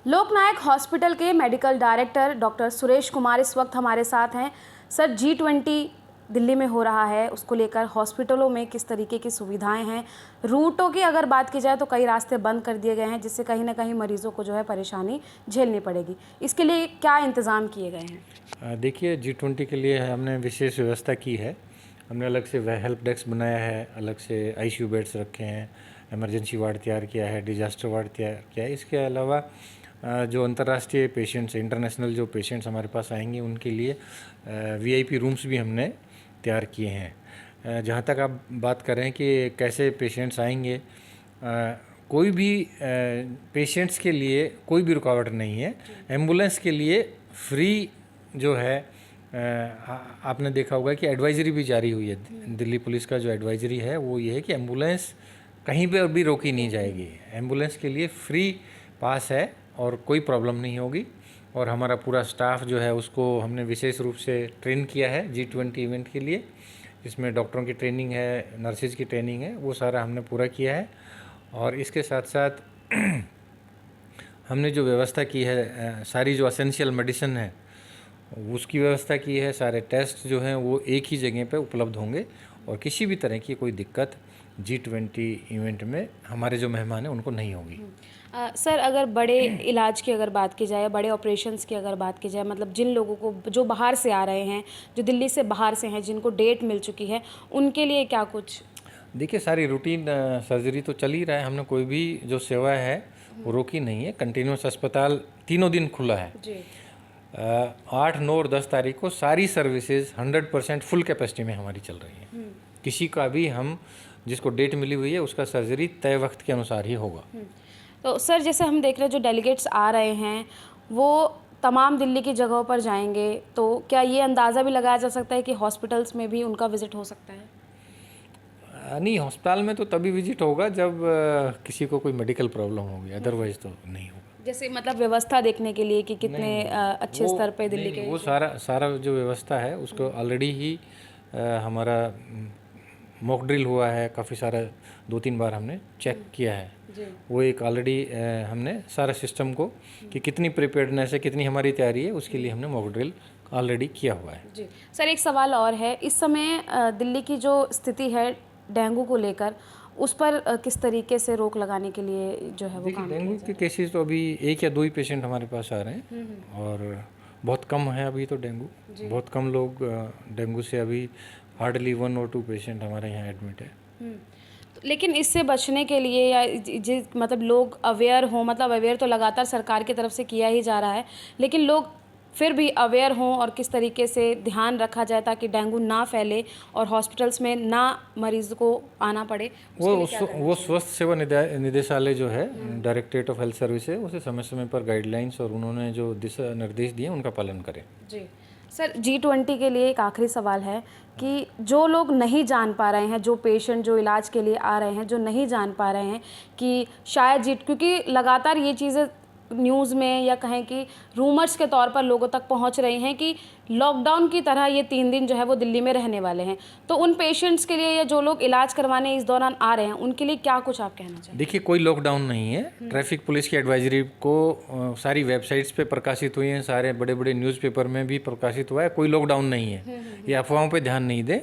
लोकनायक hospital के medical director doctor Suresh Kumar इस वक्त हमारे साथ हैं। सर, G20 दिल्ली में हो रहा है, उसको लेकर हॉस्पिटलों में किस तरीके की सुविधाएं हैं? रूटों की अगर बात की जाए तो कई रास्ते बंद कर दिए गए हैं, जिससे कहीं ना कहीं मरीजों को जो है परेशानी झेलनी पड़ेगी। इसके लिए क्या इंतज़ाम किए गए हैं? देखिए, G20 के लिए हमने विशेष व्यवस्था की है। हमने अलग से हेल्प डेस्क बनाया है, अलग से ICU बेड्स रखे हैं, इमरजेंसी वार्ड तैयार किया है, डिजास्टर वार्ड तैयार किया है। इसके अलावा जो अंतर्राष्ट्रीय पेशेंट्स, इंटरनेशनल जो पेशेंट्स हमारे पास आएंगे उनके लिए VIP रूम्स भी हमने तैयार किए हैं। जहाँ तक आप बात करें कि कैसे पेशेंट्स आएंगे, कोई भी पेशेंट्स के लिए कोई भी रुकावट नहीं है। एम्बुलेंस के लिए फ्री जो है, आपने देखा होगा कि एडवाइजरी भी जारी हुई है। दिल्ली पुलिस का जो एडवाइजरी है वो ये है कि एम्बुलेंस कहीं पर भी रोकी नहीं जाएगी। एम्बुलेंस के लिए फ्री पास है और कोई प्रॉब्लम नहीं होगी। और हमारा पूरा स्टाफ जो है उसको हमने विशेष रूप से ट्रेन किया है G20 इवेंट के लिए। इसमें डॉक्टरों की ट्रेनिंग है, नर्सेज की ट्रेनिंग है, वो सारा हमने पूरा किया है। और इसके साथ साथ हमने जो व्यवस्था की है, सारी जो एसेंशियल मेडिसिन है उसकी व्यवस्था की है। सारे टेस्ट जो हैं वो एक ही जगह पे उपलब्ध होंगे और किसी भी तरह की कोई दिक्कत G20 इवेंट में हमारे जो मेहमान हैं उनको नहीं होगी। सर, अगर बड़े इलाज की अगर बात की जाए, बड़े ऑपरेशंस की अगर बात की जाए, मतलब जिन लोगों को जो बाहर से आ रहे हैं, जो दिल्ली से बाहर से हैं, जिनको डेट मिल चुकी है, उनके लिए क्या कुछ? देखिए, सारी रूटीन सर्जरी तो चल ही रहा है। हमने कोई भी जो सेवा है वो रोकी नहीं है। कंटिन्यूस अस्पताल तीनों दिन खुला है जी। 8, 9 और 10 तारीख को सारी सर्विसेज 100% फुल कैपेसिटी में हमारी चल रही है। किसी का भी हम जिसको डेट मिली हुई है उसका सर्जरी तय वक्त के अनुसार ही होगा। तो सर, जैसे हम देख रहे हैं जो डेलीगेट्स आ रहे हैं वो तमाम दिल्ली की जगहों पर जाएंगे, तो क्या ये अंदाज़ा भी लगाया जा सकता है कि हॉस्पिटल्स में भी उनका विजिट हो सकता है? नहीं, अस्पताल में तो तभी विजिट होगा जब किसी को कोई मेडिकल प्रॉब्लम होगी, अदरवाइज तो नहीं होगा। जैसे मतलब व्यवस्था देखने के लिए कि कितने अच्छे स्तर पे दिल्ली के वो सारा जो व्यवस्था है उसको ऑलरेडी ही हमारा मॉक ड्रिल हुआ है। काफ़ी सारा 2-3 बार हमने चेक किया है। वो एक ऑलरेडी हमने सारा सिस्टम को कि कितनी प्रिपेयर्डनेस है, कितनी हमारी तैयारी है, उसके लिए हमने मॉक ड्रिल ऑलरेडी किया हुआ है। जी सर, एक सवाल और है। इस समय दिल्ली की जो स्थिति है डेंगू को लेकर, उस पर किस तरीके से रोक लगाने के लिए जो है वो काम? डेंगू के केसेस तो अभी 1 या 2 ही पेशेंट हमारे पास आ रहे हैं और बहुत कम है अभी तो डेंगू। बहुत कम लोग डेंगू से, अभी हार्डली 1 और 2 पेशेंट हमारे यहाँ एडमिट है। लेकिन इससे बचने के लिए या मतलब लोग अवेयर हों, मतलब अवेयर तो लगातार सरकार की तरफ से किया ही जा रहा है, लेकिन लोग फिर भी अवेयर हों और किस तरीके से ध्यान रखा जाए ताकि डेंगू ना फैले और हॉस्पिटल्स में ना मरीज को आना पड़े। वो स्वास्थ्य सेवा निदेशालय जो है, डायरेक्टरेट ऑफ हेल्थ सर्विस है, उसे समय समय पर गाइडलाइंस और उन्होंने जो दिशा निर्देश दिए उनका पालन करें। जी सर, G20 के लिए एक आखिरी सवाल है कि जो लोग नहीं जान पा रहे हैं, जो पेशेंट जो इलाज के लिए आ रहे हैं, जो नहीं जान पा रहे हैं कि शायद क्योंकि लगातार ये चीज़ें न्यूज़ में या कहें कि रूमर्स के तौर पर लोगों तक पहुंच रही हैं कि लॉकडाउन की तरह ये 3 दिन जो है वो दिल्ली में रहने वाले हैं, तो उन पेशेंट्स के लिए या जो लोग इलाज करवाने इस दौरान आ रहे हैं उनके लिए क्या कुछ आप कहना चाहें? देखिए, कोई लॉकडाउन नहीं है। ट्रैफिक पुलिस की एडवाइजरी को सारी वेबसाइट्स पे प्रकाशित हुई हैं, सारे बड़े बड़े न्यूज़पेपर में भी प्रकाशित हुआ है। कोई लॉकडाउन नहीं है। ये अफवाहों पर ध्यान नहीं दें।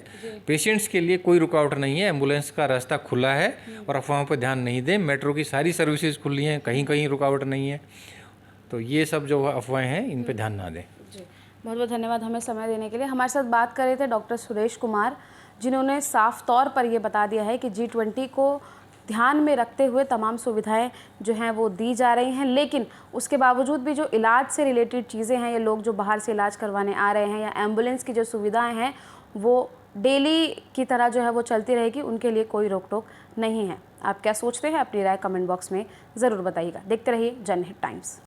पेशेंट्स के लिए कोई रुकावट नहीं है। एम्बुलेंस का रास्ता खुला है और अफवाहों पर ध्यान नहीं दें। मेट्रो की सारी सर्विसेज खुली हैं, कहीं कहीं रुकावट नहीं है। तो ये सब जो अफवाहें हैं इन पे ध्यान ना दें। जी, बहुत बहुत धन्यवाद हमें समय देने के लिए। हमारे साथ बात कर रहे थे डॉक्टर सुरेश कुमार, जिन्होंने साफ तौर पर ये बता दिया है कि G20 को ध्यान में रखते हुए तमाम सुविधाएं जो हैं वो दी जा रही हैं, लेकिन उसके बावजूद भी जो इलाज से रिलेटेड चीज़ें हैं या लोग जो बाहर से इलाज करवाने आ रहे हैं या एम्बुलेंस की जो सुविधाएँ हैं वो डेली की तरह जो है वो चलती रहेगी, उनके लिए कोई रोक टोक नहीं है। आप क्या सोचते हैं? अपनी राय कमेंट बॉक्स में ज़रूर बताइएगा। देखते रहिए जनहित टाइम्स।